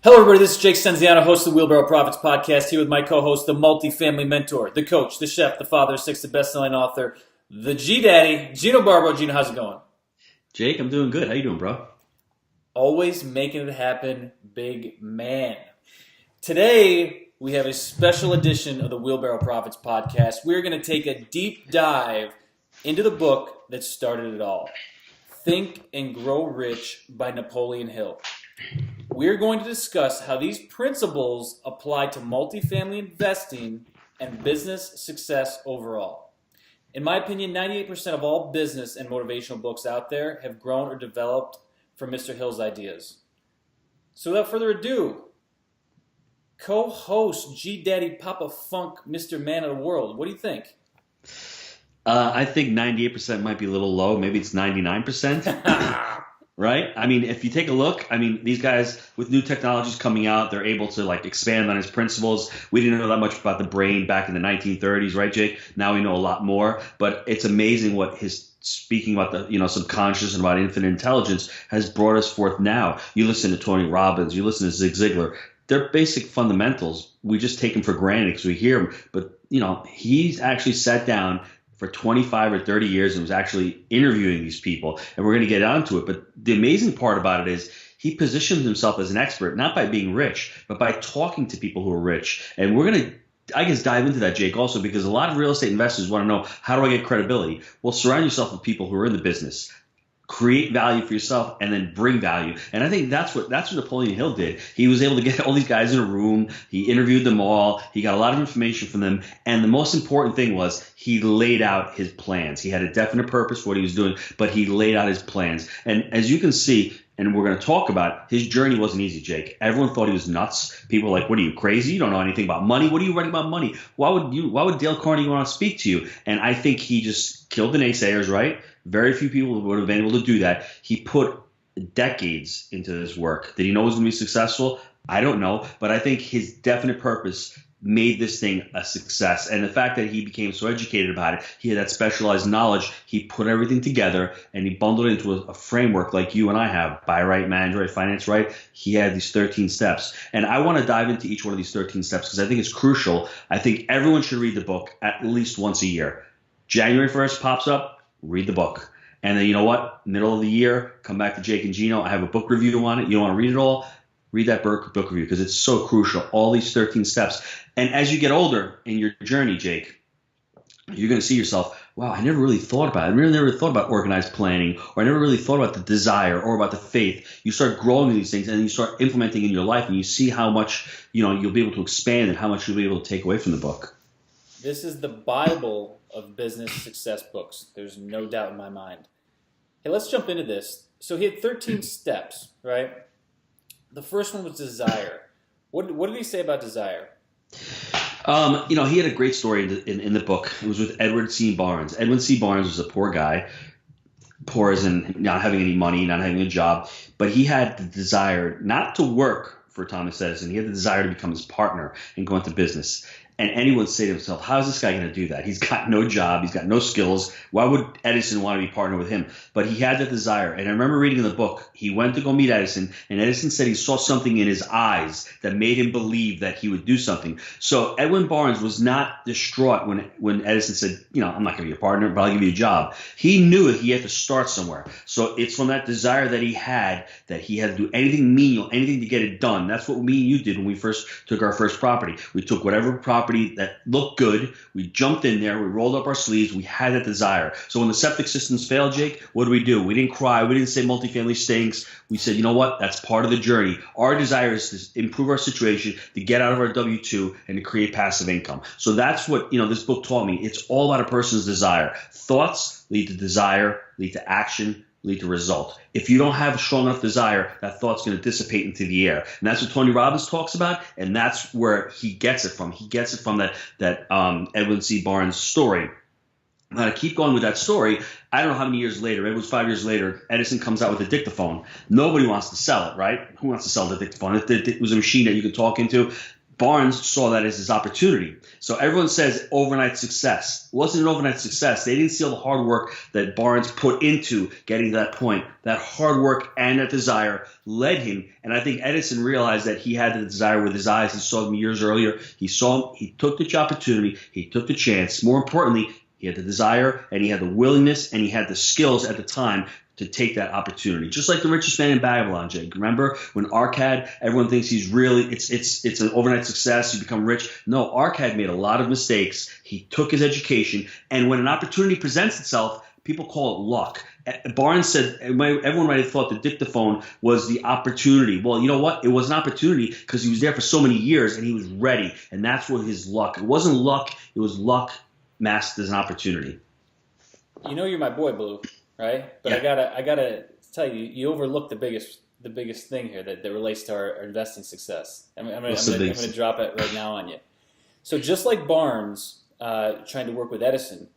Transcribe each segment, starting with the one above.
Hello, everybody. This is Jake Stenziano, host of the Wheelbarrow Profits Podcast, here with my co-host, the multifamily mentor, the coach, the chef, the father of six, the best-selling author, the G-Daddy, Gino Barbo. Gino, how's it going? Jake, I'm doing good. How you doing, bro? Always making it happen, big man. Today, we have a special edition of the Wheelbarrow Profits Podcast. We're going to take a deep dive into the book that started it all, Think and Grow Rich by Napoleon Hill. We're going to discuss how these principles apply to multifamily investing and business success overall. In my opinion, 98% of all business and motivational books out there have grown or developed from Mr. Hill's ideas. So without further ado, co-host G-Daddy Papa Funk, Mr. Man of the World, what do you think? I think 98% might be a little low. Maybe it's 99%. Right? I mean, if you take a look, these guys with new technologies coming out, they're able to expand on his principles. We didn't know that much about the brain back in the 1930s, right, Jake? Now we know a lot more. But it's amazing what his speaking about the subconscious and about infinite intelligence has brought us forth now. You listen to Tony Robbins, you listen to Zig Ziglar. They're basic fundamentals. We just take them for granted because we hear them. But, he's actually sat down for 25 or 30 years and was actually interviewing these people. And we're going to get onto it. But the amazing part about it is he positions himself as an expert, not by being rich, but by talking to people who are rich. And we're going to, I guess, dive into that, Jake, also because a lot of real estate investors want to know, how do I get credibility? Well, surround yourself with people who are in the business. Create value for yourself and then bring value. And I think that's what Napoleon Hill did. He was able to get all these guys in a room. He interviewed them all. He got a lot of information from them. And the most important thing was he laid out his plans. He had a definite purpose for what he was doing, but he laid out his plans. And as you can see, and we're going to talk about, his journey wasn't easy, Jake. Everyone thought he was nuts. People were like, what are you, crazy? You don't know anything about money. What are you writing about money? Why would Dale Carnegie want to speak to you? And I think he just killed the naysayers, right? Very few people would have been able to do that. He put decades into this work. Did he know it was going to be successful? I don't know. But I think his definite purpose made this thing a success. And the fact that he became so educated about it, he had that specialized knowledge, he put everything together and he bundled it into a framework like you and I have. Buy right, manage right, finance right. He had these 13 steps. And I want to dive into each one of these 13 steps because I think it's crucial. I think everyone should read the book at least once a year. January 1st pops up. Read the book. And then you know what? Middle of the year, come back to Jake and Gino. I have a book review on it. You don't want to read it all? Read that book review because it's so crucial. All these 13 steps. And as you get older in your journey, Jake, you're going to see yourself, wow, I never really thought about it. I never thought about organized planning, or I never really thought about the desire or about the faith. You start growing these things and you start implementing in your life and you see how much you'll be able to expand and how much you'll be able to take away from the book. This is the Bible of business success books. There's no doubt in my mind. Hey, let's jump into this. So he had 13 steps, right? The first one was desire. What did he say about desire? He had a great story in the book. It was with Edward C. Barnes. Edward C. Barnes was a poor guy, poor as in not having any money, not having a job, but he had the desire not to work for Thomas Edison. He had the desire to become his partner and go into business. And anyone would say to himself, how is this guy going to do that? He's got no job. He's got no skills. Why would Edison want to be partnered with him? But he had that desire. And I remember reading in the book, he went to go meet Edison, and Edison said he saw something in his eyes that made him believe that he would do something. So Edwin Barnes was not distraught when Edison said, I'm not going to be a partner, but I'll give you a job. He knew he had to start somewhere. So it's from that desire that he had to do anything menial, anything to get it done. That's what me and you did when we first took our first property. We took whatever property that looked good. We jumped in there. We rolled up our sleeves. We had that desire. So when the septic systems failed, Jake, what did we do? We didn't cry. We didn't say multifamily stinks. We said, you know what? That's part of the journey. Our desire is to improve our situation, to get out of our W-2, and to create passive income. So that's what this book taught me. It's all about a person's desire. Thoughts lead to desire, lead to action, lead to result. If you don't have a strong enough desire, that thought's going to dissipate into the air. And that's what Tony Robbins talks about, and that's where he gets it from. He gets it from that Edwin C. Barnes story. Now, to keep going with that story, I don't know how many years later, maybe it was 5 years later, Edison comes out with a dictaphone. Nobody wants to sell it, right? Who wants to sell the dictaphone? It was a machine that you could talk into. Barnes saw that as his opportunity. So everyone says overnight success. It wasn't an overnight success. They didn't see all the hard work that Barnes put into getting to that point. That hard work and that desire led him. And I think Edison realized that he had the desire with his eyes. He saw them years earlier. He saw him. He took the opportunity. He took the chance. More importantly, he had the desire and he had the willingness and he had the skills at the time to take that opportunity. Just like the richest man in Babylon, Jake. Remember when Arcad, everyone thinks he's really, it's an overnight success, you become rich. No, Arcad made a lot of mistakes. He took his education, and when an opportunity presents itself, people call it luck. Barnes said, everyone might have thought the dictaphone was the opportunity. Well, you know what? It was an opportunity because he was there for so many years and he was ready, and that's what his luck. It wasn't luck, it was luck masked as an opportunity. You know you're my boy, Blue. Right, but yeah. I gotta tell you, you overlooked the biggest thing here that relates to our investing success. I'm gonna drop it right now on you. So just like Barnes trying to work with Edison,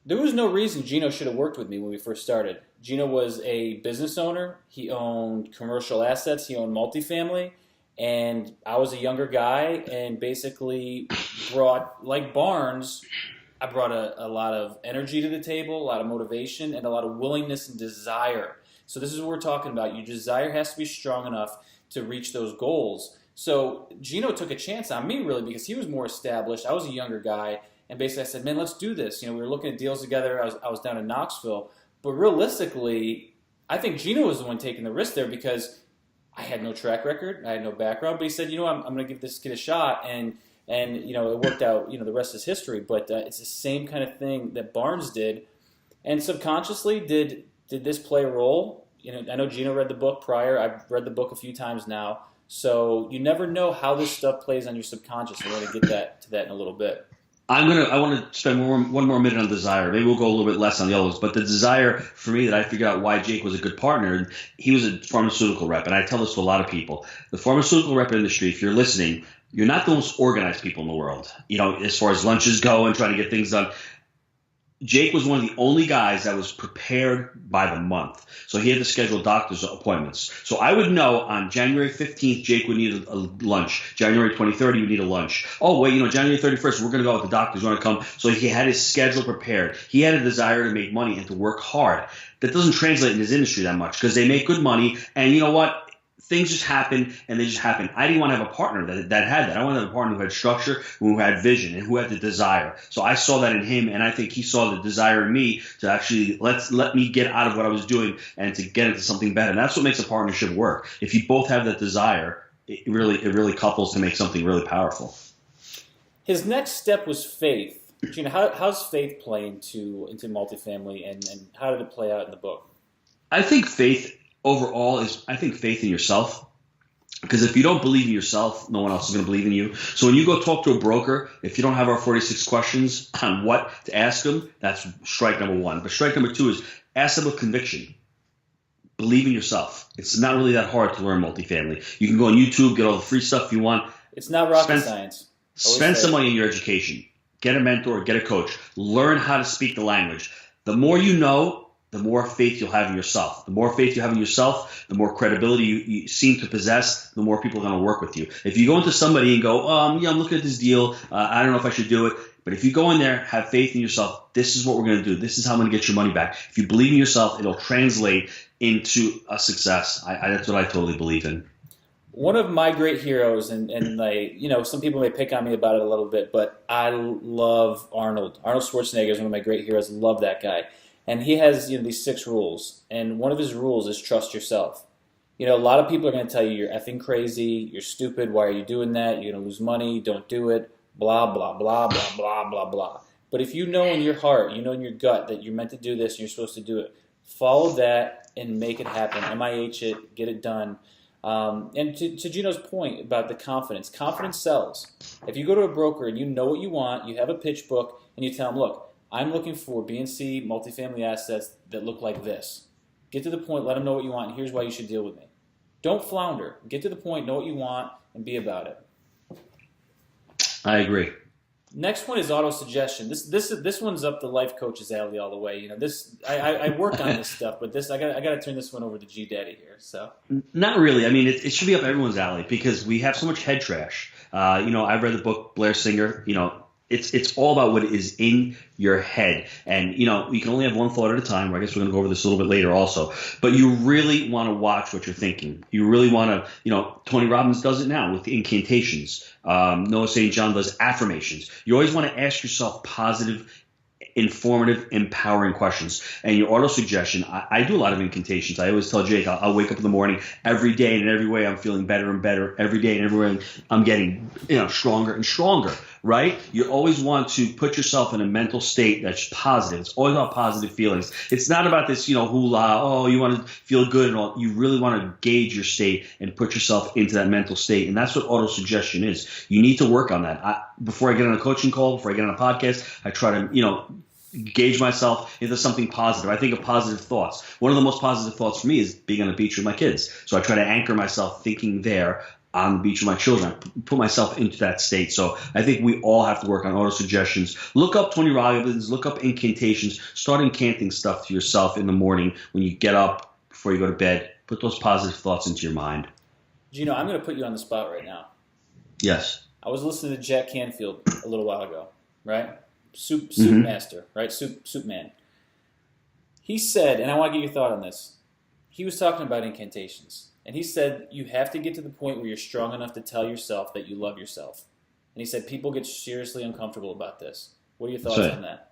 there was no reason Gino should have worked with me when we first started. Gino was a business owner. He owned commercial assets. He owned multifamily, and I was a younger guy and basically brought, like Barnes, I brought a lot of energy to the table, a lot of motivation, and a lot of willingness and desire. So this is what we're talking about. Your desire has to be strong enough to reach those goals. So Gino took a chance on me, really, because he was more established. I was a younger guy, and basically I said, man, let's do this. You know, we were looking at deals together. I was down in Knoxville. But realistically, I think Gino was the one taking the risk there because I had no track record. I had no background. But he said, you know, I'm going to give this kid a shot, and you know, it worked out, you know, the rest is history. But it's the same kind of thing that Barnes did. And subconsciously, did this play a role? You know, I know Gino read the book prior. I've read the book a few times now. So you never know how this stuff plays on your subconscious. And we're going to get to that in a little bit. I want to spend one more minute on desire. Maybe we'll go a little bit less on the others. But the desire for me that I figured out why Jake was a good partner, and he was a pharmaceutical rep. And I tell this to a lot of people. The pharmaceutical rep industry, if you're listening, you're not the most organized people in the world, you know, as far as lunches go and trying to get things done. Jake was one of the only guys that was prepared by the month. So he had to schedule doctor's appointments. So I would know on January 15th, Jake would need a lunch. January 23rd, he would need a lunch. Oh, wait, you know, January 31st, we're going to go with the doctors. You want to come? So he had his schedule prepared. He had a desire to make money and to work hard. That doesn't translate in his industry that much because they make good money. And you know what? Things just happen, and they just happen. I didn't want to have a partner that had that. I wanted to have a partner who had structure, who had vision, and who had the desire. So I saw that in him, and I think he saw the desire in me to actually let me get out of what I was doing and to get into something better. And that's what makes a partnership work. If you both have that desire, it really couples to make something really powerful. His next step was faith. Gina, how's faith play into multifamily, and how did it play out in the book? I think faith overall is, I think, faith in yourself. Because if you don't believe in yourself, no one else is going to believe in you. So when you go talk to a broker, if you don't have our 46 questions on what to ask them, that's strike number one. But strike number two is ask them with conviction. Believe in yourself. It's not really that hard to learn multifamily. You can go on YouTube, get all the free stuff you want. It's not rocket science. Spend some money on your education. Get a mentor, get a coach. Learn how to speak the language. The more you know, the more faith you'll have in yourself. The more faith you have in yourself, the more credibility you seem to possess, the more people are going to work with you. If you go into somebody and go, yeah, I'm looking at this deal, I don't know if I should do it. But if you go in there, have faith in yourself, this is what we're going to do. This is how I'm going to get your money back. If you believe in yourself, it'll translate into a success. That's what I totally believe in. One of my great heroes, and like, you know, some people may pick on me about it a little bit, but I love Arnold. Arnold Schwarzenegger is one of my great heroes. I love that guy. And he has, you know, these 6 rules, and one of his rules is trust yourself. You know, a lot of people are going to tell you you're effing crazy, you're stupid, why are you doing that, you're going to lose money, don't do it, blah, blah, blah, blah, blah, blah, blah. But if you know in your heart, you know in your gut that you're meant to do this and you're supposed to do it, follow that and make it happen. MIH it, get it done. And to Gino's point about the confidence sells. If you go to a broker and you know what you want, you have a pitch book, and you tell them, look, I'm looking for B and C multifamily assets that look like this. Get to the point, let them know what you want, and here's why you should deal with me. Don't flounder. Get to the point, know what you want, and be about it. I agree. Next one is auto-suggestion. This one's up the life coach's alley all the way. You know, this I work on this stuff, but I got to turn this one over to G Daddy here. So not really. I mean, it should be up everyone's alley because we have so much head trash. I've read the book Blair Singer. It's all about what is in your head. And, you can only have one thought at a time. I guess we're going to go over this a little bit later also. But you really want to watch what you're thinking. You really want to, Tony Robbins does it now with incantations. Noah St. John does affirmations. You always want to ask yourself positive, informative, empowering questions. And your auto-suggestion, I do a lot of incantations. I always tell Jake, I'll wake up in the morning every day, and in every way I'm feeling better and better. Every day and every way I'm getting stronger and stronger, right? You always want to put yourself in a mental state that's positive. It's always about positive feelings. It's not about this, hula, you want to feel good and all. You really want to gauge your state and put yourself into that mental state. And that's what auto-suggestion is. You need to work on that. Before I get on a coaching call, before I get on a podcast, I try to, gauge myself into something positive. I think of positive thoughts. One of the most positive thoughts for me is being on the beach with my kids. So I try to anchor myself thinking there on the beach with my children. I put myself into that state. So I think we all have to work on auto-suggestions. Look up Tony Robbins. Look up incantations. Start incanting stuff to yourself in the morning when you get up, before you go to bed. Put those positive thoughts into your mind. Gino, I'm going to put you on the spot right now. Yes. I was listening to Jack Canfield a little while ago, right? Soup master, right? Soup man. He said, and I want to get your thought on this. He was talking about incantations. And he said, you have to get to the point where you're strong enough to tell yourself that you love yourself. And he said, people get seriously uncomfortable about this. What are your thoughts on that?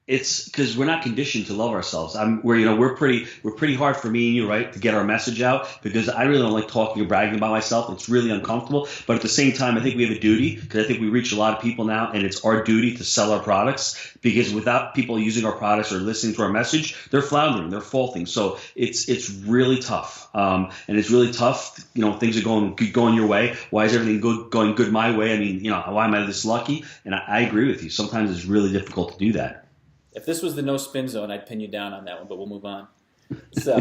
It's because we're not conditioned to love ourselves. We're pretty hard for me and you, right, to get our message out, because I really don't like talking or bragging about myself. It's really uncomfortable. But at the same time, I think we have a duty, because I think we reach a lot of people now, and it's our duty to sell our products, because without people using our products or listening to our message, they're floundering, they're faulting. So it's really tough. And it's really tough. Things are going your way. Why is everything going good my way? I mean, why am I this lucky? And I agree with you. Sometimes it's really difficult to do that. If this was the no spin zone, I'd pin you down on that one, but we'll move on. So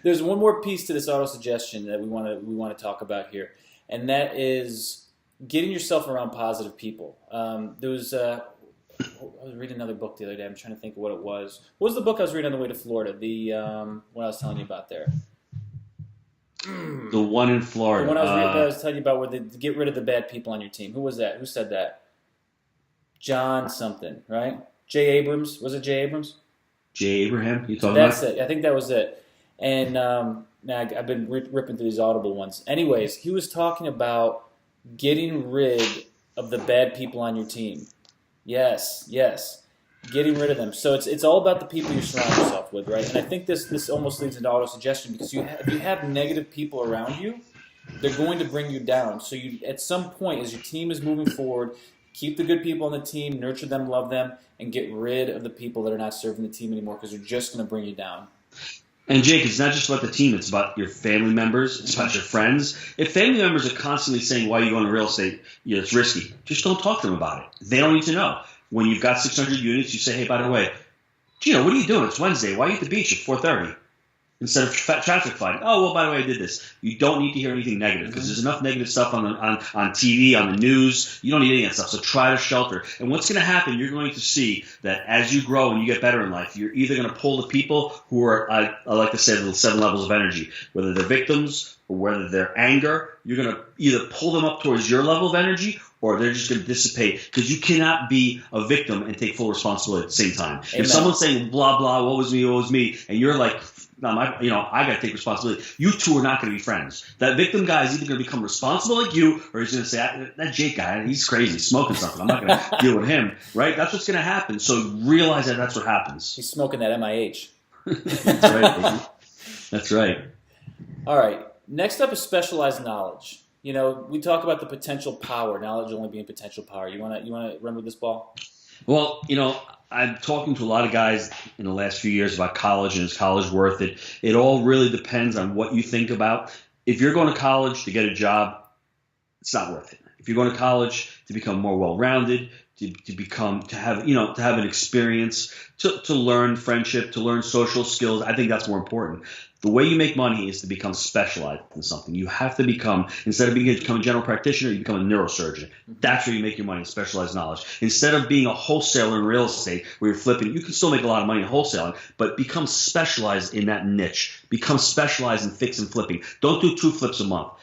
there's one more piece to this auto-suggestion that we want to talk about here, and that is getting yourself around positive people. I was reading another book the other day. I'm trying to think of what it was. What was the book I was reading on the way to Florida? What I was telling you about there. The one in Florida. The one I was telling you about, where to get rid of the bad people on your team. Who was that? Who said that? John something, right? Jay Abrams. Was it Jay Abrams? Jay Abraham? You talking That's about? it. I think that was it. And now I've been ripping through these Audible ones. Anyways, he was talking about getting rid of the bad people on your team. Yes. Getting rid of them. So it's all about the people you surround yourself with, right? And I think this almost leads into auto-suggestion, because if you have negative people around you, they're going to bring you down. So at some point, as your team is moving forward, keep the good people on the team, nurture them, love them, and get rid of the people that are not serving the team anymore, because they're just going to bring you down. And Jake, it's not just about the team. It's about your family members. It's about your friends. If family members are constantly saying, why are you going to real estate? It's risky. Just don't talk to them about it. They don't need to know. When you've got 600 units, you say, hey, by the way, Gino, what are you doing? It's Wednesday. Why are you at the beach at 4:30? Instead of traffic fighting. Oh, well, by the way, I did this. You don't need to hear anything negative, because there's enough negative stuff on TV, on the news. You don't need any of that stuff. So try to shelter. And what's going to happen, you're going to see that as you grow and you get better in life, you're either going to pull the people who are, I like to say, the 7 levels of energy, whether they're victims or whether they're anger. You're going to either pull them up towards your level of energy, or they're just going to dissipate, because you cannot be a victim and take full responsibility at the same time. Amen. If someone's saying, blah, blah, woe is me, and you're like, no, I got to take responsibility. You two are not going to be friends. That victim guy is either going to become responsible like you, or he's going to say, that Jake guy, he's crazy, he's smoking something. I'm not going to deal with him, right? That's what's going to happen. So realize that that's what happens. He's smoking that MIH. That's right, baby. That's right. All right. Next up is specialized knowledge. We talk about the potential power, knowledge only being potential power. You want to run with this ball? Well, I'm talking to a lot of guys in the last few years about college, and is college worth it? It all really depends on what you think about. If you're going to college to get a job, it's not worth it. If you're going to college to become more well-rounded, to have an experience, to learn friendship, to learn social skills, I think that's more important. The way you make money is to become specialized in something. You have to become, instead of becoming a general practitioner, you become a neurosurgeon. That's where you make your money, specialized knowledge. Instead of being a wholesaler in real estate where you're flipping, you can still make a lot of money in wholesaling, but become specialized in that niche. Become specialized in fix and flipping. Don't do 2 flips a month.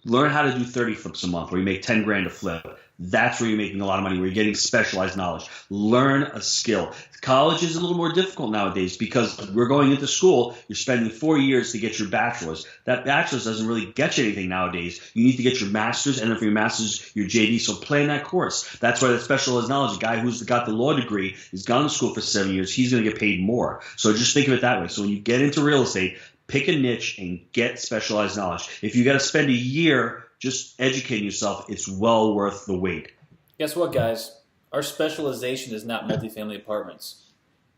Learn how to do 30 flips a month where you make 10 grand a flip. That's where you're making a lot of money, where you're getting specialized knowledge. Learn a skill. College is a little more difficult nowadays because we're going into school. You're spending 4 years to get your bachelor's. That bachelor's doesn't really get you anything nowadays. You need to get your master's, and then for your master's, your JD. So plan that course. That's why that specialized knowledge, a guy who's got the law degree, has gone to school for 7 years, he's going to get paid more. So just think of it that way. So when you get into real estate, pick a niche and get specialized knowledge. If you got to spend a year just educating yourself, it's well worth the wait. Guess what, guys? Our specialization is not multifamily apartments.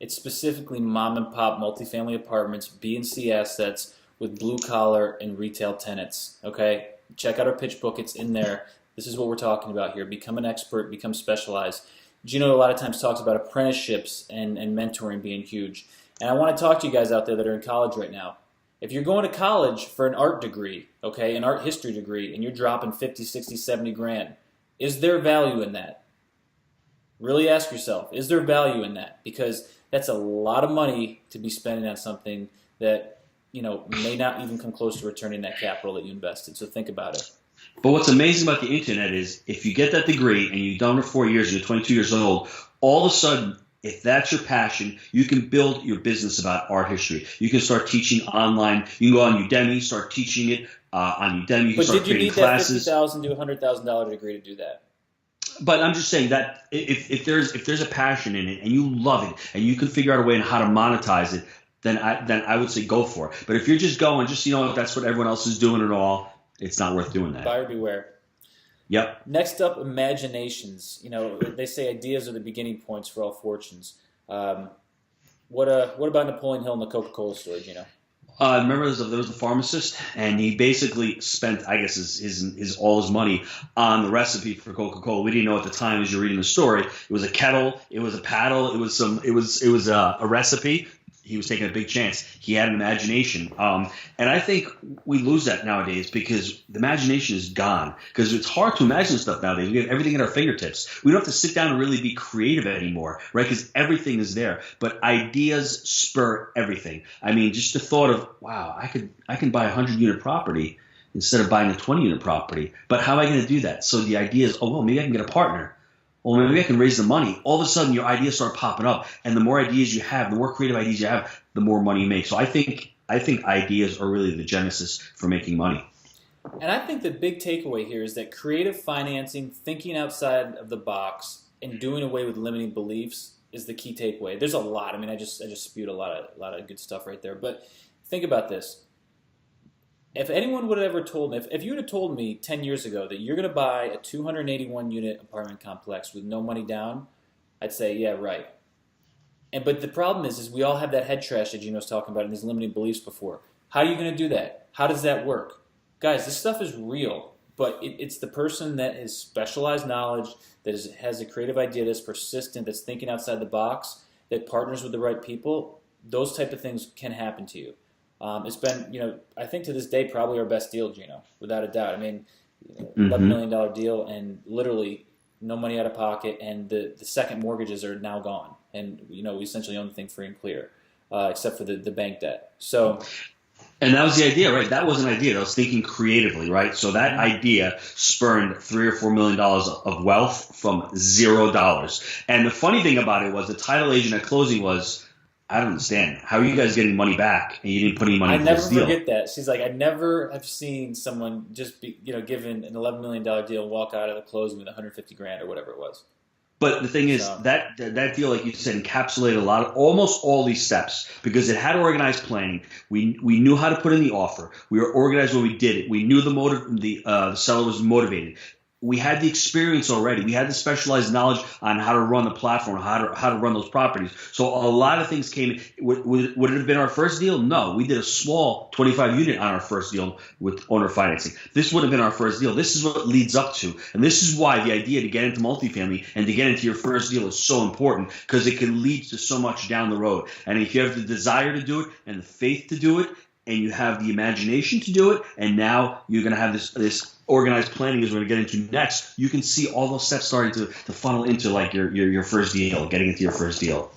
It's specifically mom and pop multifamily apartments, B and C assets with blue collar and retail tenants. Okay? Check out our pitch book. It's in there. This is what we're talking about here. Become an expert, become specialized. Gino a lot of times talks about apprenticeships and mentoring being huge. And I want to talk to you guys out there that are in college right now. If you're going to college for an art degree, okay, an art history degree, and you're dropping 50, 60, 70 grand, is there value in that? Really ask yourself, is there value in that? Because that's a lot of money to be spending on something that, may not even come close to returning that capital that you invested. So think about it. But what's amazing about the internet is if you get that degree and you've done it for 4 years, you're 22 years old, all of a sudden, if that's your passion, you can build your business about art history. You can start teaching online. You can go on Udemy, start teaching it on Udemy. You can start creating classes. But did you need that $50,000 to $100,000 degree to do that? But I'm just saying that if there's a passion in it and you love it and you can figure out a way on how to monetize it, then I would say go for it. But if you're just going, if that's what everyone else is doing and all, it's not worth doing that. Buyer beware. Yep. Next up, imaginations. They say ideas are the beginning points for all fortunes. What about Napoleon Hill and the Coca-Cola story, Gino? Remember there was a pharmacist, and he basically spent, I guess, his all his money on the recipe for Coca-Cola. We didn't know at the time, as you're reading the story, it was a kettle, it was a paddle, it was a recipe. He was taking a big chance. He had an imagination. And I think we lose that nowadays because the imagination is gone. Because it's hard to imagine stuff nowadays. We have everything at our fingertips. We don't have to sit down and really be creative anymore, right? Because everything is there. But ideas spur everything. I mean, just the thought of, wow, I can buy a 100-unit property instead of buying a 20-unit property. But how am I going to do that? So the idea is, maybe I can get a partner. Well, maybe I can raise the money. All of a sudden, your ideas start popping up, and the more ideas you have, the more creative ideas you have, the more money you make. So I think ideas are really the genesis for making money. And I think the big takeaway here is that creative financing, thinking outside of the box, and doing away with limiting beliefs is the key takeaway. There's a lot. I mean, I just spewed a lot of good stuff right there. But think about this. If anyone would have ever told me, if you would have told me 10 years ago that you're going to buy a 281-unit apartment complex with no money down, I'd say, yeah, right. But the problem is we all have that head trash that Gino's talking about and these limiting beliefs before. How are you going to do that? How does that work? Guys, this stuff is real, but it's the person that has specialized knowledge, that has a creative idea, that's persistent, that's thinking outside the box, that partners with the right people. Those type of things can happen to you. It's been, I think to this day, probably our best deal, Gino, without a doubt. I mean, $11 million deal and literally no money out of pocket, and the second mortgages are now gone. And, we essentially own the thing free and clear, except for the bank debt. So, and that was the idea, right? That was an idea. That was thinking creatively, right? So that idea spurned $3 or $4 million of wealth from $0. And the funny thing about it was the title agent at closing was, I don't understand. How are you guys getting money back and you didn't put any money into this deal? I never forget that. She's like, I never have seen someone just be, given an $11 million deal and walk out of the closing with 150 grand or whatever it was. But the thing is, that deal, like you said, encapsulated almost all these steps because it had organized planning. We knew how to put in the offer. We were organized when we did it. We knew the seller was motivated. We had the experience already. We had the specialized knowledge on how to run the platform, how to run those properties. So a lot of things came. Would it have been our first deal? No. We did a small 25-unit on our first deal with owner financing. This would have been our first deal. This is what it leads up to. And this is why the idea to get into multifamily and to get into your first deal is so important because it can lead to so much down the road. And if you have the desire to do it and the faith to do it, and you have the imagination to do it, and now you're going to have this organized planning is what we're going to get into next. You can see all those steps starting to funnel into like your first deal, getting into your first deal.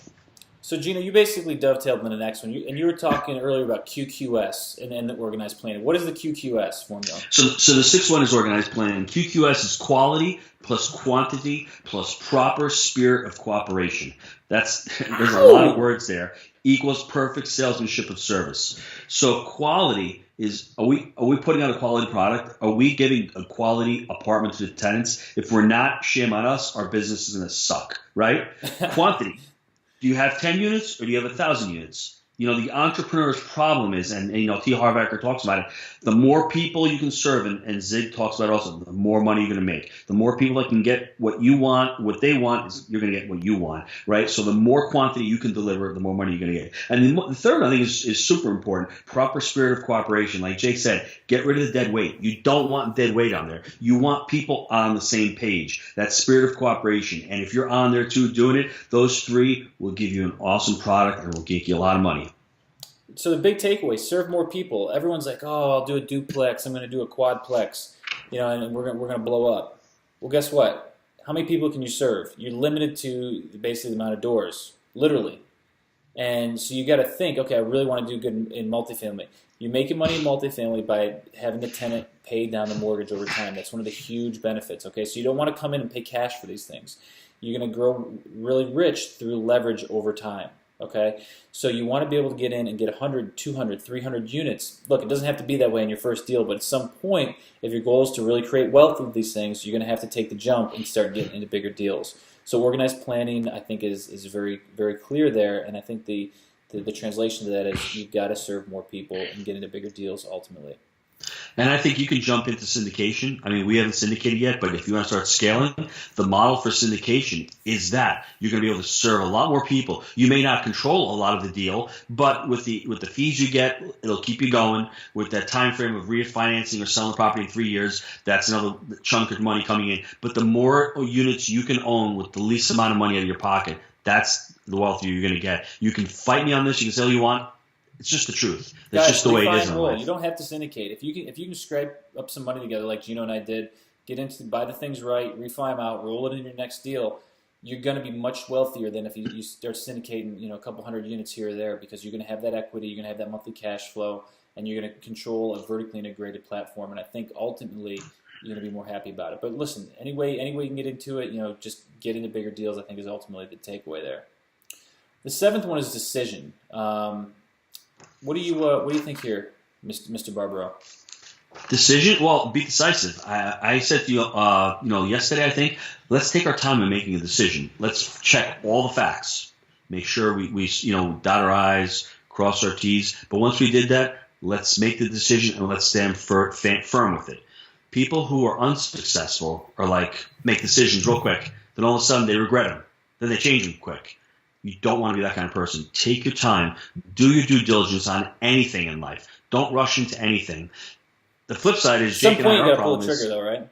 So, Gino, you basically dovetailed into the next one. You were talking earlier about QQS and the organized planning. What is the QQS formula? So the sixth one is organized planning. QQS is quality plus quantity plus proper spirit of cooperation. There's a lot of words there. Equals perfect salesmanship of service. So quality is, are we putting out a quality product? Are we giving a quality apartment to the tenants? If we're not, shame on us. Our business is going to suck, right? Quantity. Do you have 10 units or do you have 1,000 units? The entrepreneur's problem is, and T. Harv Eker talks about it, the more people you can serve, and Zig talks about it also, the more money you're going to make. The more people that can get what you want, what they want, is you're going to get what you want, right? So the more quantity you can deliver, the more money you're going to get. And the third, I think, is super important, proper spirit of cooperation. Like Jake said, get rid of the dead weight. You don't want dead weight on there. You want people on the same page, that spirit of cooperation. And if you're on there too doing it, those three will give you an awesome product and will get you a lot of money. So the big takeaway: serve more people. Everyone's like, "Oh, I'll do a duplex. I'm going to do a quadplex, and we're going to blow up." Well, guess what? How many people can you serve? You're limited to basically the amount of doors, literally. And so you got to think, okay, I really want to do good in multifamily. You're making money in multifamily by having the tenant pay down the mortgage over time. That's one of the huge benefits. Okay, so you don't want to come in and pay cash for these things. You're going to grow really rich through leverage over time. Okay, so you want to be able to get in and get 100, 200, 300 units. Look, it doesn't have to be that way in your first deal, but at some point, if your goal is to really create wealth with these things, you're going to have to take the jump and start getting into bigger deals. So organized planning, I think, is very, very clear there, and I think the translation to that is you've got to serve more people and get into bigger deals ultimately. And I think you can jump into syndication. I mean, we haven't syndicated yet, but if you want to start scaling, the model for syndication is that you're going to be able to serve a lot more people. You may not control a lot of the deal, but with the fees you get, it'll keep you going. With that time frame of refinancing or selling the property in 3 years, that's another chunk of money coming in. But the more units you can own with the least amount of money out of your pocket, that's the wealth you're going to get. You can fight me on this. You can say all you want. It's just the truth. That's just the way it is in life. You don't have to syndicate. If you can scrape up some money together like Gino and I did, buy the things right, refi them out, roll it in your next deal, you're going to be much wealthier than if you start syndicating, a couple hundred units here or there, because you're going to have that equity, you're going to have that monthly cash flow, and you're going to control a vertically integrated platform. And I think ultimately you're going to be more happy about it. But listen, any way you can get into it, just get into bigger deals, I think is ultimately the takeaway there. The seventh one is decision. What do you think here, Mr. Barbaro? Decision? Well, be decisive. I said to you, yesterday, I think, let's take our time in making a decision. Let's check all the facts. Make sure we dot our I's, cross our T's. But once we did that, let's make the decision and let's stand firm with it. People who are unsuccessful are make decisions real quick. Then all of a sudden they regret them. Then they change them quick. You don't want to be that kind of person. Take your time. Do your due diligence on anything in life. Don't rush into anything. The flip side is Jake and I, our problem is... you got to pull the trigger, though, right?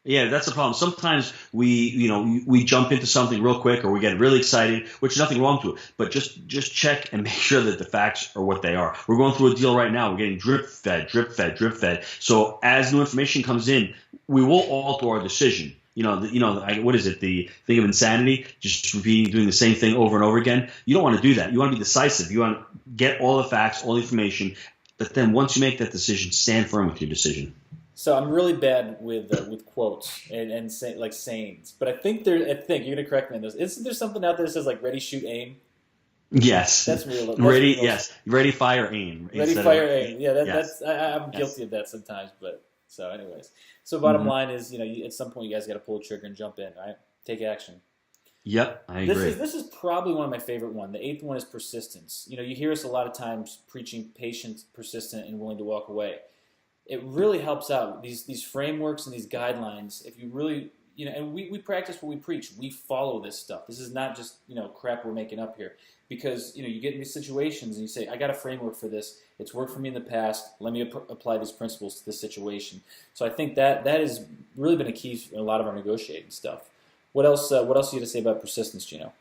Yeah, that's the problem. Sometimes we jump into something real quick or we get really excited, which is nothing wrong to it. But just check and make sure that the facts are what they are. We're going through a deal right now. We're getting drip fed. So as new information comes in, we will alter our decision. What is it? The thing of insanity, just doing the same thing over and over again. You don't want to do that. You want to be decisive. You want to get all the facts, all the information. But then once you make that decision, stand firm with your decision. So I'm really bad with quotes and sayings, but I think you're gonna correct me on this. Isn't there something out there that says ready, shoot, aim? Yes. That's real. Ready. Yes. Ready, fire, aim. Ready, fire, aim. Yeah. Yes. I'm guilty of that sometimes, but so anyways. So bottom line is, at some point you guys got to pull the trigger and jump in, right? Take action. Yep, I agree. This is probably one of my favorite one. The eighth one is persistence. You hear us a lot of times preaching patient, persistent, and willing to walk away. It really helps out these frameworks and these guidelines. If you really, and we practice what we preach. We follow this stuff. This is not just crap we're making up here. Because you get in these situations and you say, I got a framework for this. It's worked for me in the past. Let me apply these principles to this situation. So I think that has really been a key in a lot of our negotiating stuff. What else do you have to say about persistence, Gino?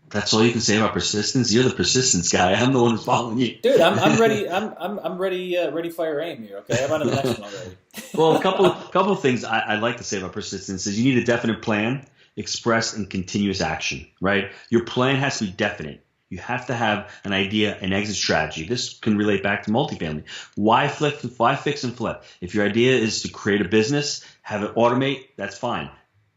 That's all you can say about persistence. You're the persistence guy. I'm the one who's following you. Dude, I'm ready. I'm ready. Ready, fire, aim here. Okay, I'm on to the next one already. Well, a couple of things I'd like to say about persistence is you need a definite plan, expressed in continuous action. Right? Your plan has to be definite. You have to have an idea, an exit strategy. This can relate back to multifamily. Why fix and flip? If your idea is to create a business, have it automate, that's fine.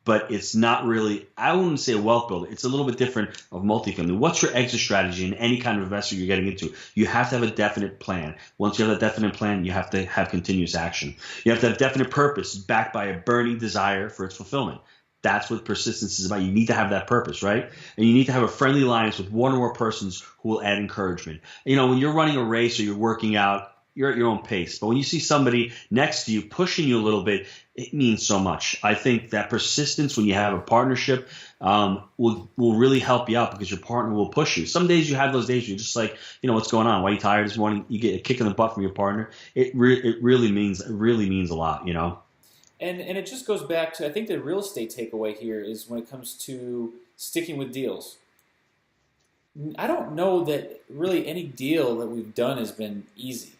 But it's not really, I wouldn't say a wealth builder. It's a little bit different of multifamily. What's your exit strategy in any kind of investment you're getting into? You have to have a definite plan. Once you have a definite plan, you have to have continuous action. You have to have definite purpose backed by a burning desire for its fulfillment. That's what persistence is about. You need to have that purpose, right? And you need to have a friendly alliance with one or more persons who will add encouragement. When you're running a race or you're working out, you're at your own pace. But when you see somebody next to you pushing you a little bit, it means so much. I think that persistence, when you have a partnership, will really help you out because your partner will push you. Some days you have those days where you're just like, what's going on? Why are you tired this morning? You get a kick in the butt from your partner. It really means a lot, And it just goes back to, I think the real estate takeaway here is when it comes to sticking with deals. I don't know that really any deal that we've done has been easy.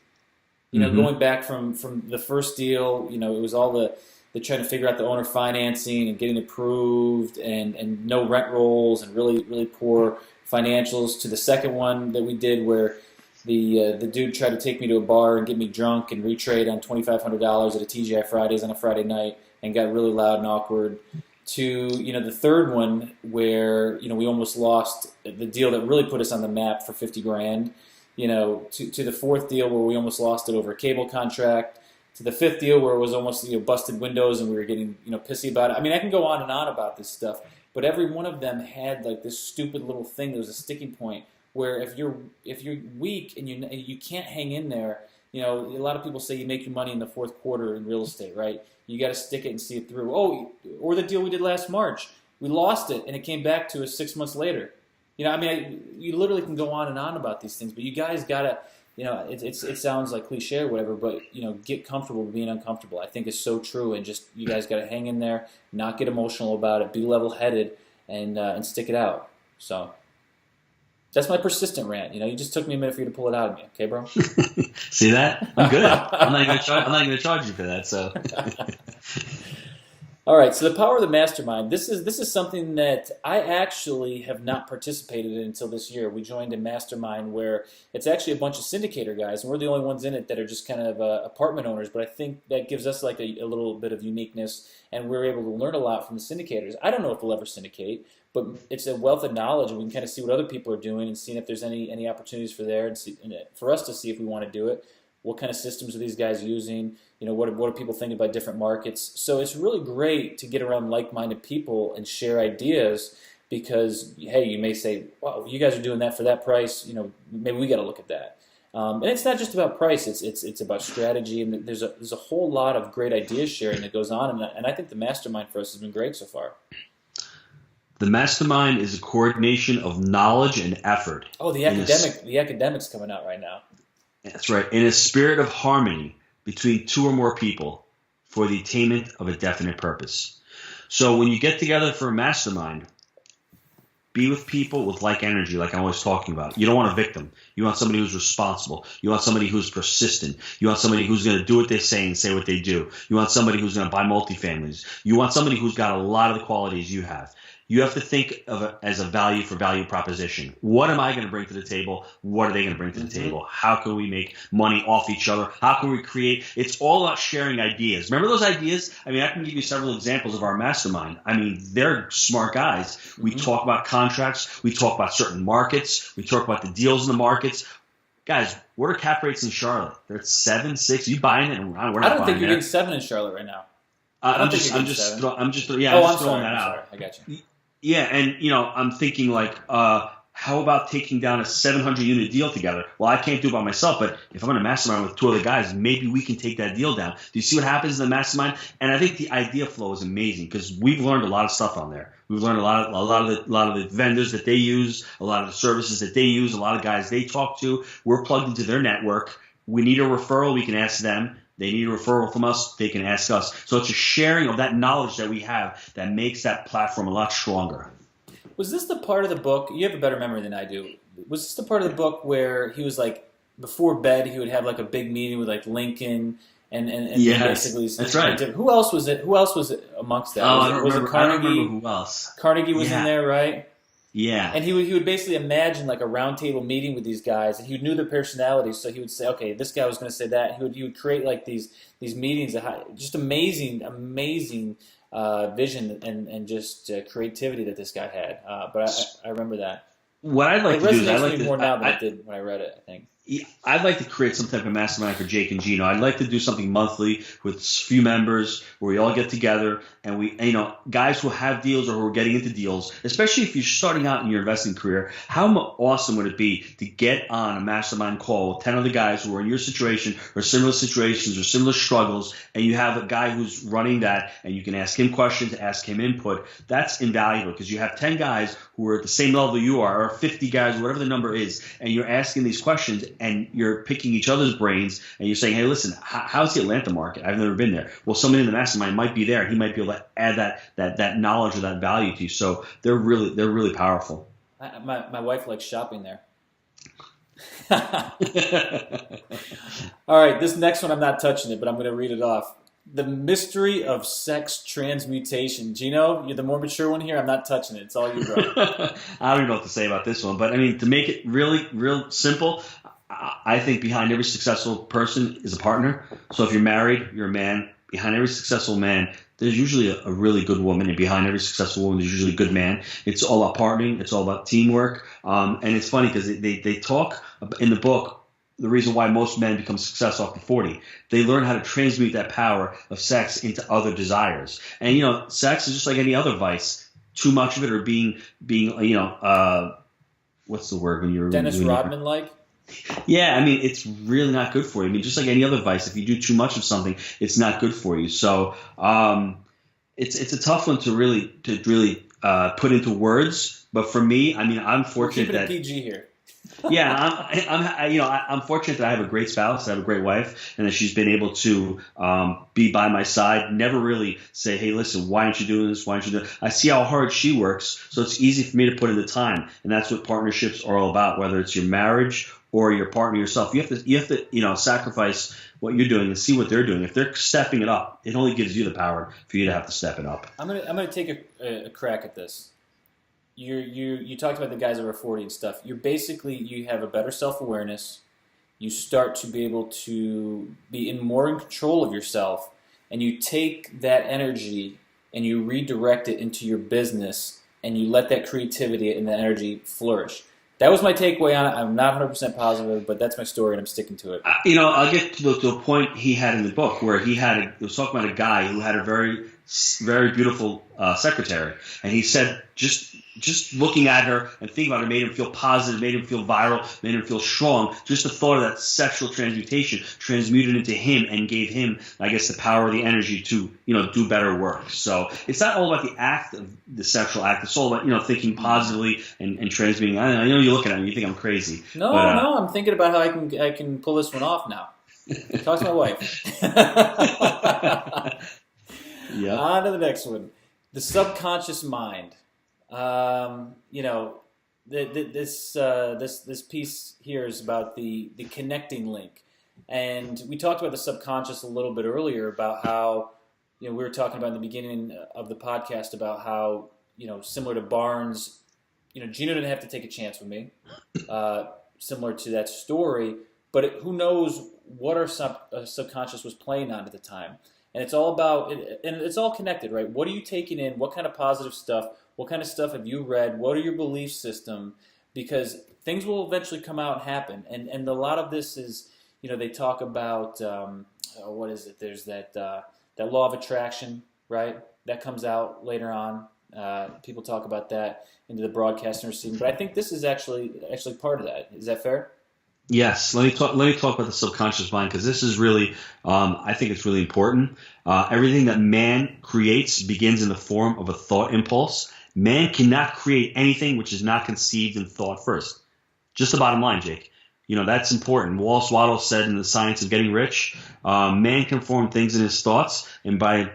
Going back from the first deal, it was all the trying to figure out the owner financing and getting approved and no rent rolls and really, really poor financials, to the second one that we did where the dude tried to take me to a bar and get me drunk and retrade on $2,500 at a TGI Fridays on a Friday night and got really loud and awkward, to the third one where we almost lost the deal that really put us on the map for $50,000. To the fourth deal where we almost lost it over a cable contract, to the fifth deal where it was almost busted windows and we were getting pissy about it. I mean, I can go on and on about this stuff, but every one of them had like this stupid little thing that was a sticking point where if you're weak and you can't hang in there, a lot of people say you make your money in the fourth quarter in real estate, right? You got to stick it and see it through. Oh, or the deal we did last March, we lost it and it came back to us 6 months later. You literally can go on and on about these things, but you guys gotta, it sounds like cliche or whatever, but get comfortable with being uncomfortable. I think is so true, and just you guys gotta hang in there, not get emotional about it, be level-headed, and stick it out. So that's my persistent rant. You just took me a minute for you to pull it out of me, okay, bro? See that? I'm good. I'm not even gonna charge you for that. So. All right, so the power of the mastermind. This is something that I actually have not participated in until this year. We joined a mastermind where it's actually a bunch of syndicator guys, and we're the only ones in it that are just kind of apartment owners. But I think that gives us like a little bit of uniqueness, and we're able to learn a lot from the syndicators. I don't know if we'll ever syndicate, but it's a wealth of knowledge, and we can kind of see what other people are doing and seeing if there's any opportunities for us to see if we want to do it. What kind of systems are these guys using? What are people thinking about different markets? So it's really great to get around like-minded people and share ideas because, hey, you may say, wow, you guys are doing that for that price. Maybe we got to look at that. And it's not just about price. It's about strategy, and there's a whole lot of great ideas sharing that goes on, and I think the mastermind for us has been great so far. The mastermind is a coordination of knowledge and effort. Oh, the academic's coming out right now. That's right. In a spirit of harmony between two or more people for the attainment of a definite purpose. So when you get together for a mastermind, be with people with like energy, like I'm always talking about. You don't want a victim. You want somebody who's responsible. You want somebody who's persistent. You want somebody who's going to do what they say and say what they do. You want somebody who's going to buy multifamilies. You want somebody who's got a lot of the qualities you have. You have to think of it as a value for value proposition. What am I going to bring to the table? What are they going to bring to the table? How can we make money off each other? How can we create? It's all about sharing ideas. Remember those ideas? I can give you several examples of our mastermind. They're smart guys. We talk about contracts. We talk about certain markets. We talk about the deals in the markets. Guys, what are cap rates in Charlotte? They're at 7, 6. You buying it? We're not I don't think you're getting 7 in Charlotte right now. I'm just throwing that out. I got you. Yeah, and I'm thinking like, how about taking down a 700-unit deal together? Well, I can't do it by myself, but if I'm in a mastermind with 2 other guys, maybe we can take that deal down. Do you see what happens in the mastermind? And I think the idea flow is amazing because we've learned a lot of stuff on there. We've learned a lot of the vendors that they use, a lot of the services that they use, a lot of guys they talk to. We're plugged into their network. We need a referral, we can ask them. They need a referral from us, they can ask us. So it's a sharing of that knowledge that we have that makes that platform a lot stronger. Was this the part of the book, you have a better memory than I do, was this the part of the book where he was like, before bed he would have like a big meeting with like Lincoln and yes, basically that's right. Who else was it amongst that? I don't remember Carnegie? who else. Carnegie was in there, right? Yeah. And he would basically imagine like a roundtable meeting with these guys, and he knew their personalities, so he would say, okay, this guy was going to say that. He would create like these meetings, just amazing vision and just creativity that this guy had. But I remember that. What I'd like to do is It resonates with me more now than it did when I read it, I think. I'd like to create some type of mastermind for Jake and Gino. I'd like to do something monthly with a few members where we all get together and guys who have deals or who are getting into deals, especially if you're starting out in your investing career, how awesome would it be to get on a mastermind call with 10 other guys who are in your situation or similar situations or similar struggles, and you have a guy who's running that and you can ask him questions, ask him input. That's invaluable because you have 10 guys who are at the same level you are, or 50 guys, whatever the number is, and you're asking these questions and you're picking each other's brains and you're saying, hey, listen, how's the Atlanta market? I've never been there. Well, somebody in the mastermind might be there. He might be able to add that knowledge or that value to you. So they're really powerful. My wife likes shopping there. All right, this next one I'm not touching it, but I'm going to read it off. The Mystery of Sex Transmutation. Gino, you're the more mature one here. I'm not touching it. It's all you, bro. I don't even know what to say about this one, but I mean, to make it real simple, I think behind every successful person is a partner. So if you're married, you're a man. Behind every successful man, there's usually a really good woman, and behind every successful woman, there's usually a good man. It's all about partnering. It's all about teamwork. And it's funny because they talk in the book. The reason why most men become successful after 40, they learn how to transmute that power of sex into other desires. And sex is just like any other vice. Too much of it, or being what's the word when you're Dennis Rodman like? Yeah, I mean, it's really not good for you. I mean, just like any other vice, if you do too much of something, it's not good for you. So it's a tough one to really put into words. But for me, I mean, I'm fortunate that PG here. Yeah, I'm fortunate that I have a great spouse, I have a great wife, and that she's been able to be by my side. Never really say, "Hey, listen, why aren't you doing this? Why aren't you doing?" I see how hard she works, so it's easy for me to put in the time, and that's what partnerships are all about. Whether it's your marriage or your partner yourself, you have to sacrifice what you're doing and see what they're doing. If they're stepping it up, it only gives you the power for you to have to step it up. I'm gonna take a crack at this. You talked about the guys over 40 and stuff. You have a better self-awareness. You start to be able to be more in control of yourself, and you take that energy and you redirect it into your business, and you let that creativity and that energy flourish. That was my takeaway on it. I'm not 100% positive, but that's my story, and I'm sticking to it. I'll get to a point he had in the book where he was talking about a guy who had a very, very beautiful secretary, and he said just looking at her and thinking about her made him feel positive, made him feel viral, made him feel strong. Just the thought of that sexual transmutation transmuted into him and gave him, I guess, the power of the energy to, do better work. So it's not all about the act of the sexual act. It's all about, thinking positively and transmuting. I know you look at it and you think I'm crazy. No, I'm thinking about how I can pull this one off now. Talk to my wife. Yeah. On to the next one. The subconscious mind. This piece here is about the connecting link, and we talked about the subconscious a little bit earlier about how we were talking about in the beginning of the podcast about how similar to Barnes, Gino didn't have to take a chance with me, similar to that story, but who knows what our subconscious was playing on at the time. And it's all about, and it's all connected, right? What are you taking in? What kind of positive stuff? What kind of stuff have you read? What are your belief system? Because things will eventually come out and happen. And a lot of this is, they talk about, what is it? There's that law of attraction, right? That comes out later on. People talk about that into the broadcaster scene. But I think this is actually part of that. Is that fair? Yes, let me talk about the subconscious mind, because this is really, I think it's really important. Everything that man creates begins in the form of a thought impulse. Man cannot create anything which is not conceived and thought first. Just the bottom line, Jake. That's important. Wallace Waddle said in The Science of Getting Rich, man can form things in his thoughts, and by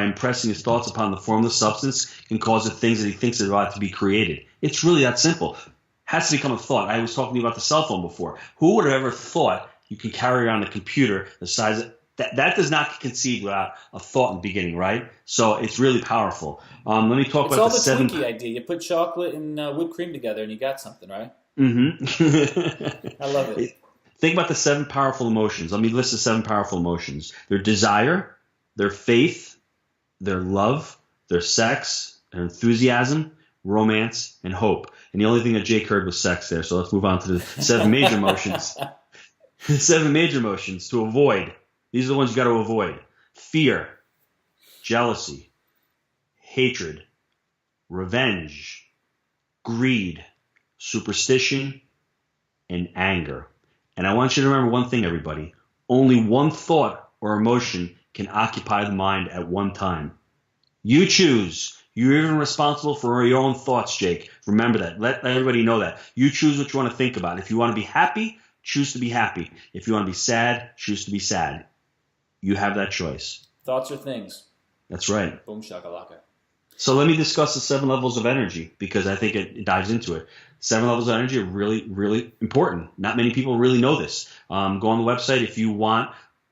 impressing his thoughts upon the formless substance can cause the things that he thinks are about to be created. It's really that simple. Has to become a thought. I was talking to you about the cell phone before. Who would have ever thought you can carry around a computer the size That does not conceive without a thought in the beginning, right? So it's really powerful. Let me talk It's about all the the seven. Twinkie idea. You put chocolate and whipped cream together, and you got something, right? I love it. Think about the seven powerful emotions. Let me list the seven powerful emotions. Their desire, their faith, their love, their sex, their enthusiasm, romance, and hope. And the only thing that Jake heard was sex there. So let's move on to the seven major emotions. Seven major emotions to avoid. These are the ones you got to avoid. Fear, jealousy, hatred, revenge, greed, superstition, and anger. And I want you to remember one thing, everybody. Only one thought or emotion can occupy the mind at one time. You choose. You're even responsible for your own thoughts, Jake. Remember that. Let everybody know that. You choose what you want to think about. If you want to be happy, choose to be happy. If you want to be sad, choose to be sad. You have that choice. Thoughts are things. That's right. Boom shakalaka. So let me discuss the seven levels of energy because I think it dives into it. Seven levels of energy are really, really important. Not many people really know this. Go on the website if you want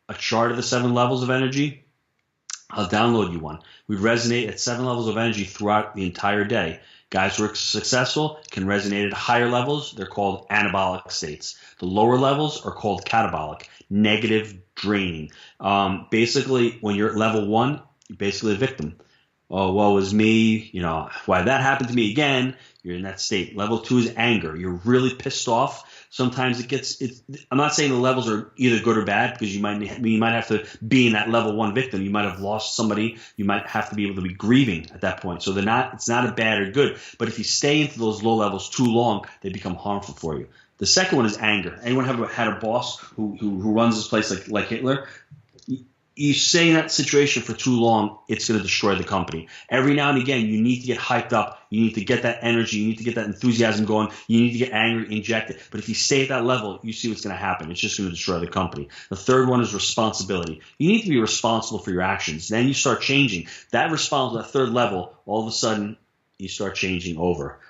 a chart of the seven levels of energy. I'll download you one. We resonate at seven levels of energy throughout the entire day. Guys who are successful can resonate at higher levels. They're called anabolic states. The lower levels are called catabolic, negative, draining. Basically, when you're at level one, you're basically a victim. Oh, woe is me. You know, why that happened to me again? You're in that state. Level two is anger. You're really pissed off. Sometimes I'm not saying the levels are either good or bad because you might have to be in that level one victim. You might have lost somebody. You might have to be able to be grieving at that point. So it's not a bad or good. But if you stay into those low levels too long, they become harmful for you. The second one is anger. Anyone have had a boss who runs this place like Hitler? You stay in that situation for too long, it's going to destroy the company. Every now and again, you need to get hyped up. You need to get that energy. You need to get that enthusiasm going. You need to get angry, inject it. But if you stay at that level, you see what's going to happen. It's just going to destroy the company. The third one is responsibility. You need to be responsible for your actions. Then you start changing. That third level, all of a sudden, you start changing over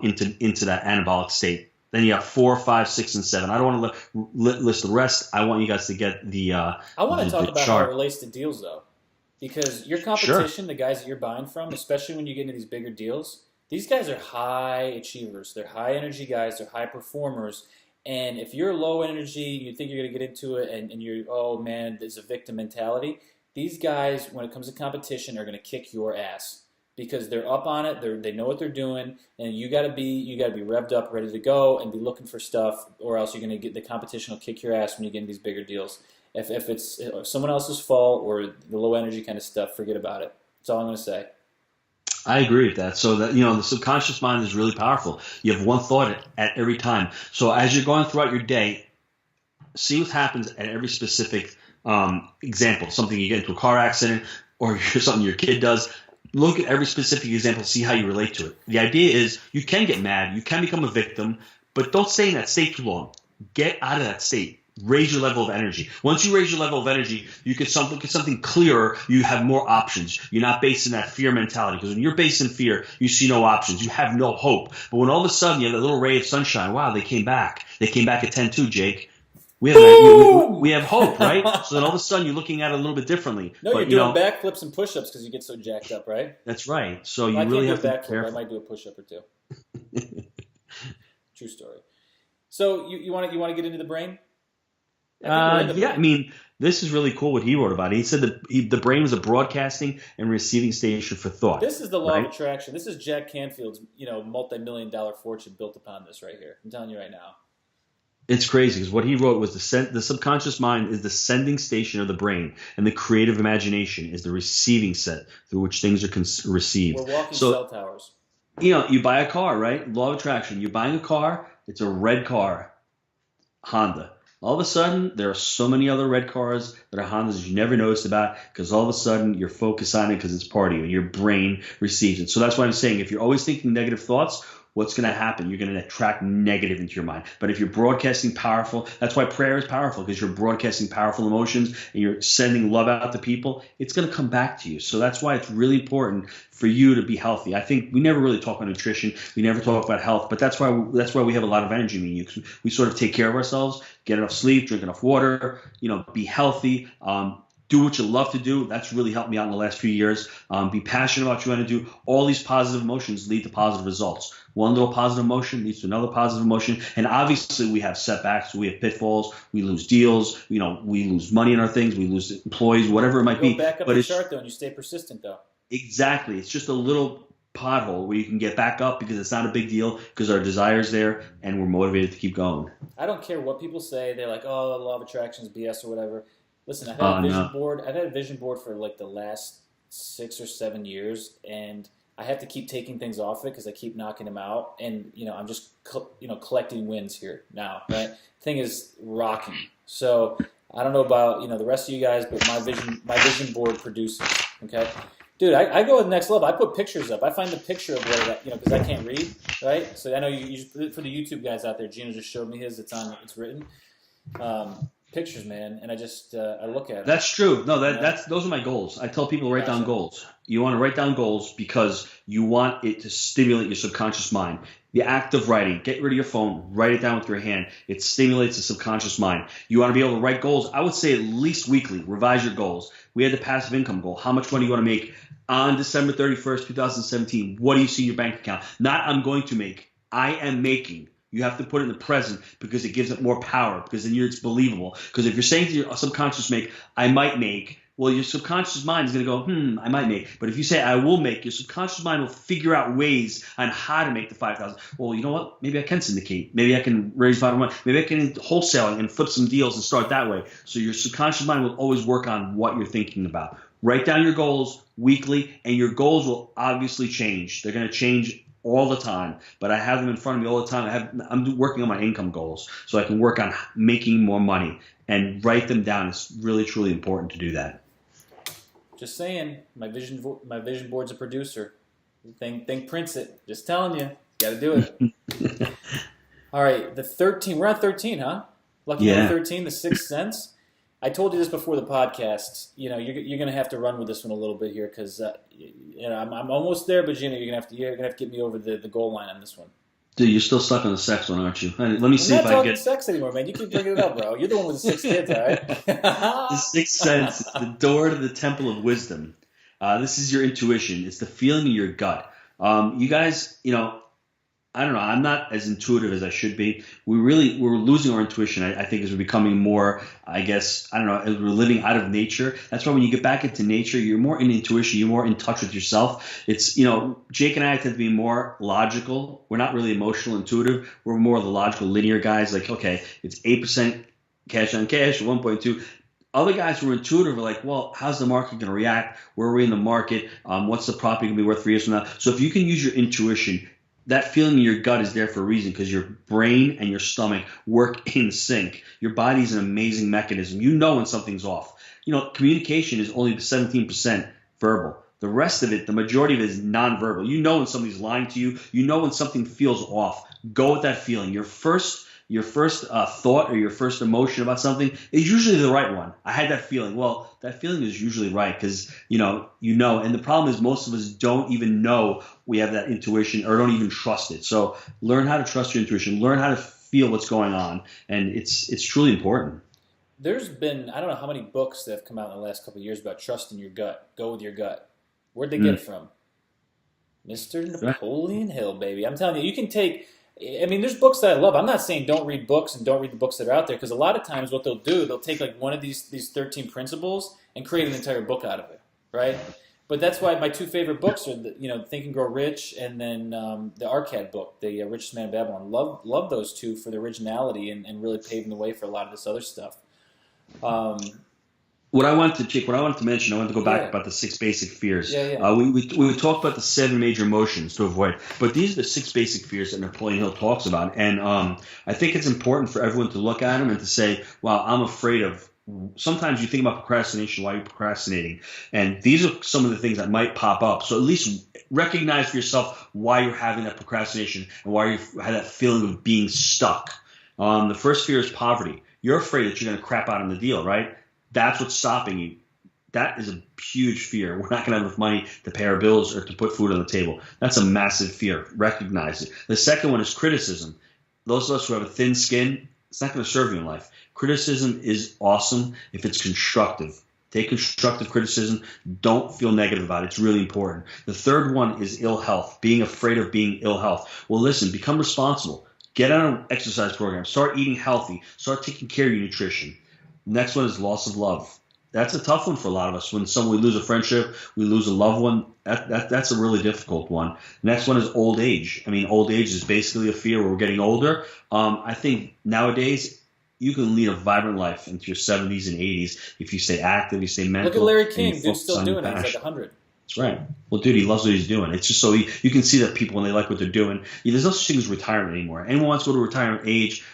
into that anabolic state. Then you have 4, 5, 6, and 7. I don't want to list the rest. I want you guys to get the I want to talk about chart. how it relates to deals, though. Because your competition, the guys that you're buying from, especially when you get into these bigger deals, these guys are high achievers. They're high energy guys. They're high performers. And if you're low energy, you think you're going to get into it, and you're, oh, man, there's a victim mentality. These guys, when it comes to competition, are going to kick your ass. Because they're up on it, they know what they're doing, and you gotta be revved up, ready to go, and be looking for stuff, or else you're gonna get the competition will kick your ass when you get in these bigger deals. If it's someone else's fault or the low energy kind of stuff, forget about it. That's all I'm gonna say. I agree with that. So that the subconscious mind is really powerful. You have one thought at every time. So as you're going throughout your day, see what happens at every specific example. Something you get into a car accident, or something your kid does. Look at every specific example, see how you relate to it. The idea is you can get mad, you can become a victim, but don't stay in that state too long. Get out of that state. Raise your level of energy. Once you raise your level of energy, you get something clearer. You have more options. You're not based in that fear mentality. Because when you're based in fear, you see no options. You have no hope. But when all of a sudden you have that little ray of sunshine, wow, they came back. They came back at 10-2, Jake. We have hope, right? So then all of a sudden you're looking at it a little bit differently. No, you're doing backflips and push-ups because you get so jacked up, right? That's right. So you really have to be careful. I might do a push-up or two. True story. So you want to get into the brain? I mean, this is really cool what he wrote about it. He said that the brain was a broadcasting and receiving station for thought. This is the law of attraction. This is Jack Canfield's multi-million-dollar fortune built upon this right here. I'm telling you right now. It's crazy because what he wrote was the subconscious mind is the sending station of the brain, and the creative imagination is the receiving set through which things are received. We're walking cell towers. You buy a car, right? Law of attraction. You're buying a car. It's a red car, Honda. All of a sudden, there are so many other red cars that are Hondas you never noticed about because all of a sudden you're focused on it because it's part of you and your brain receives it. So that's why I'm saying if you're always thinking negative thoughts, what's going to happen? You're going to attract negative into your mind. But if you're broadcasting powerful, that's why prayer is powerful, because you're broadcasting powerful emotions and you're sending love out to people, it's going to come back to you. So that's why it's really important for you to be healthy. I think we never really talk about nutrition. We never talk about health, but that's why we have a lot of energy. I mean, we sort of take care of ourselves, get enough sleep, drink enough water, be healthy. Do what you love to do. That's really helped me out in the last few years. Be passionate about what you want to do. All these positive emotions lead to positive results. One little positive emotion leads to another positive emotion. And obviously we have setbacks. We have pitfalls. We lose deals. We lose money in our things. We lose employees, whatever it might be. Go back up the chart, though, and you stay persistent, though. Exactly. It's just a little pothole where you can get back up because it's not a big deal, because our desire's there and we're motivated to keep going. I don't care what people say. They're like, oh, the law of attraction is BS or whatever. Listen, I've had a vision board. I've had a vision board for like the last 6 or 7 years, and I have to keep taking things off it because I keep knocking them out. And I'm just collecting wins here now. Right? Thing is rocking. So I don't know about the rest of you guys, but my vision board produces. Okay, dude, I go to the next level. I put pictures up. I find the picture of what because I can't read. Right? So I know you for the YouTube guys out there. Gino just showed me his. It's written. Pictures, man, and I just I look at it. That's true. No, those are my goals. I tell people to write down goals. You want to write down goals because you want it to stimulate your subconscious mind. The act of writing, get rid of your phone, write it down with your hand. It stimulates the subconscious mind. You want to be able to write goals. I would say at least weekly. Revise your goals. We had the passive income goal. How much money you want to make on December 31st, 2017? What do you see in your bank account? Not I'm going to make. I am making. You have to put it in the present because it gives it more power, because then it's believable. Because if you're saying to your subconscious I might make, well, your subconscious mind is going to go, I might make. But if you say I will make, your subconscious mind will figure out ways on how to make the 5,000. Well, you know what? Maybe I can syndicate. Maybe I can raise 500. Maybe I can wholesaling and flip some deals and start that way. So your subconscious mind will always work on what you're thinking about. Write down your goals weekly, and your goals will obviously change. They're going to change all the time, but I have them in front of me all the time. I'm working on my income goals so I can work on making more money and write them down. It's really, truly important to do that. Just saying, my vision board's a producer. Think prints it. Just telling you, got to do it. All right, the 13. We're on 13, huh? Lucky number 13, the sixth sense. I told you this before the podcast. You're going to have to run with this one a little bit here because I'm almost there, but you're going to have to get me over the goal line on this one. Dude, you're still stuck on the sex one, aren't you? Let me see if I get sex anymore, man. You keep bringing it up, bro. You're the one with the 6 kids, all right? The sixth sense is the door to the temple of wisdom. This is your intuition. It's the feeling in your gut. You guys, I don't know. I'm not as intuitive as I should be. We're losing our intuition. I think as we're becoming more, as we're living out of nature. That's why when you get back into nature, you're more in intuition. You're more in touch with yourself. It's, Jake and I tend to be more logical. We're not really emotional, intuitive. We're more the logical, linear guys. Like, okay, it's 8% cash on cash, 1.2. Other guys who are intuitive are like, well, how's the market going to react? Where are we in the market? What's the property going to be worth 3 years from now? So if you can use your intuition, that feeling in your gut is there for a reason, because your brain and your stomach work in sync. Your body is an amazing mechanism. You know when something's off. Communication is only 17% verbal. The rest of it, the majority of it is nonverbal. You know when somebody's lying to you. You know when something feels off. Go with that feeling. Your first thought or your first emotion about something is usually the right one. I had that feeling. Well, that feeling is usually right because, and the problem is most of us don't even know we have that intuition or don't even trust it. So learn how to trust your intuition. Learn how to feel what's going on. And it's truly important. There's been, I don't know how many books that have come out in the last couple of years about trusting your gut. Go with your gut. Where'd they get it from? Mr. Napoleon Hill, baby. I'm telling you, you can take... there's books that I love. I'm not saying don't read books and don't read the books that are out there, because a lot of times what they'll do, they'll take like one of these 13 principles and create an entire book out of it, right? But that's why my 2 favorite books are, Think and Grow Rich, and then the Arcad book, the Richest Man in Babylon. Love those 2 for the originality and really paving the way for a lot of this other stuff. What I wanted to mention, I wanted to go back about the 6 basic fears. We talked about the 7 major emotions to avoid, but these are the 6 basic fears that Napoleon Hill talks about. And I think it's important for everyone to look at them and to say, wow, I'm afraid of sometimes you think about procrastination, why you're procrastinating. And these are some of the things that might pop up. So at least recognize for yourself why you're having that procrastination and why you have that feeling of being stuck. The first fear is poverty. You're afraid that you're going to crap out on the deal, right? That's what's stopping you. That is a huge fear. We're not going to have enough money to pay our bills or to put food on the table. That's a massive fear. Recognize it. The second one is criticism. Those of us who have a thin skin, it's not going to serve you in life. Criticism is awesome if it's constructive. Take constructive criticism. Don't feel negative about it. It's really important. The third one is ill health, being afraid of being ill health. Well, listen, become responsible. Get on an exercise program. Start eating healthy. Start taking care of your nutrition. Next one is loss of love. That's a tough one for a lot of us. When we lose a friendship, we lose a loved one, that's a really difficult one. Next one is old age. I mean, old age is basically a fear where we're getting older. I think nowadays you can lead a vibrant life into your 70s and 80s if you stay active, you stay mental. Look at Larry King. Dude's still doing it. He's like 100. That's right. Well, dude, he loves what he's doing. It's just so you can see that people, when they like what they're doing, there's no such thing as retirement anymore. Anyone wants to go to retirement age,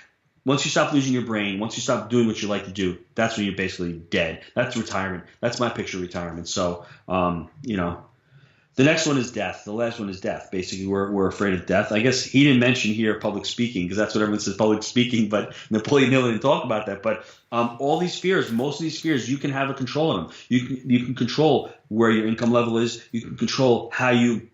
once you stop losing your brain, once you stop doing what you like to do, that's when you're basically dead. That's retirement. That's my picture of retirement. So, the next one is death. The last one is death. Basically, we're afraid of death. I guess he didn't mention here public speaking because that's what everyone says, public speaking, but Napoleon Hill didn't talk about that. But all these fears, most of these fears, you can have a control of them. You can control where your income level is. You can control how you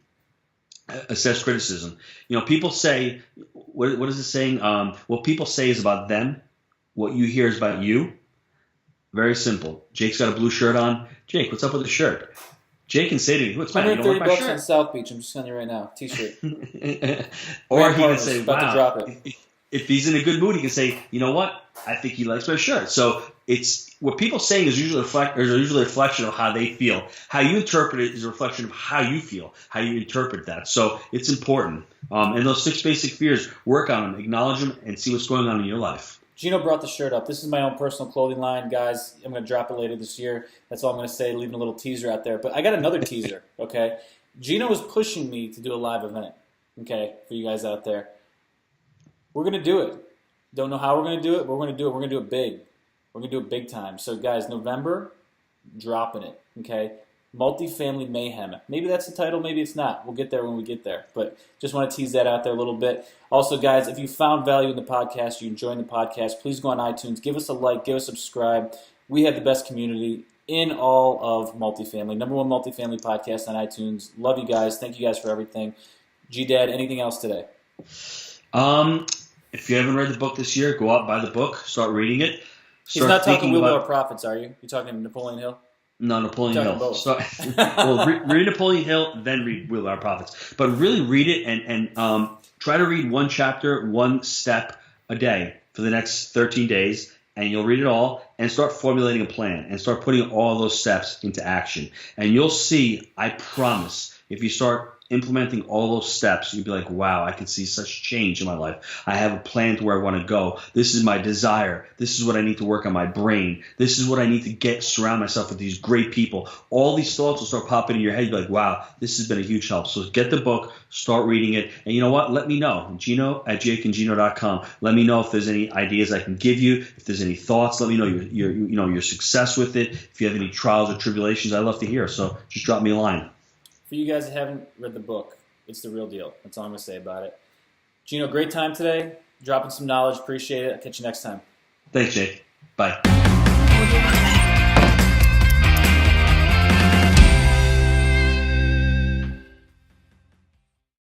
assess criticism. People say, what is it saying? What people say is about them. What you hear is about you. Very simple. Jake's got a blue shirt on. Jake, what's up with the shirt? Jake can say to you, what's my name? $130 on South Beach. I'm just telling you right now. T-shirt. Or he can say, about to drop wow. it. If he's in a good mood, he can say, you know what? I think he likes my shirt. So it's what people saying is usually a reflection of how they feel. How you interpret it is a reflection of how you feel, how you interpret that. So it's important. And those 6 basic fears, work on them, acknowledge them, and see what's going on in your life. Gino brought the shirt up. This is my own personal clothing line, guys. I'm going to drop it later this year. That's all I'm going to say, leaving a little teaser out there. But I got another teaser, okay? Gino was pushing me to do a live event, okay, for you guys out there. We're going to do it. Don't know how we're going to do it, but we're going to do it. We're going to do it big. We're going to do it big time. So, guys, November, dropping it, okay? Multifamily Mayhem. Maybe that's the title, maybe it's not. We'll get there when we get there. But just want to tease that out there a little bit. Also, guys, if you found value in the podcast, you're enjoying the podcast, please go on iTunes, give us a like, give us a subscribe. We have the best community in all of multifamily. #1 multifamily podcast on iTunes. Love you guys. Thank you guys for everything. G-Dad, anything else today? If you haven't read the book this year, go out, buy the book, start reading it. He's not talking Wheelbarrow Profits, are you? You're talking Napoleon Hill? No, Napoleon Hill. So, well, read Napoleon Hill, then read Wheelbarrow Profits. But really read it and try to read one chapter, one step a day for the next 13 days, and you'll read it all and start formulating a plan and start putting all those steps into action. And you'll see, I promise, if you start implementing all those steps, you'd be like, wow, I can see such change in my life. I have a plan to where I want to go. This is my desire. This is what I need to work on my brain. This is what I need to surround myself with these great people. All these thoughts will start popping in your head. You're like, wow, this has been a huge help. So get the book, start reading it. And you know what? Let me know. Gino at jakeandgino.com. Let me know if there's any ideas I can give you. If there's any thoughts, let me know your success with it. If you have any trials or tribulations, I'd love to hear. So just drop me a line. For you guys that haven't read the book, it's the real deal. That's all I'm going to say about it. Gino, great time today. Dropping some knowledge. Appreciate it. I'll catch you next time. Thanks, Jake. Bye.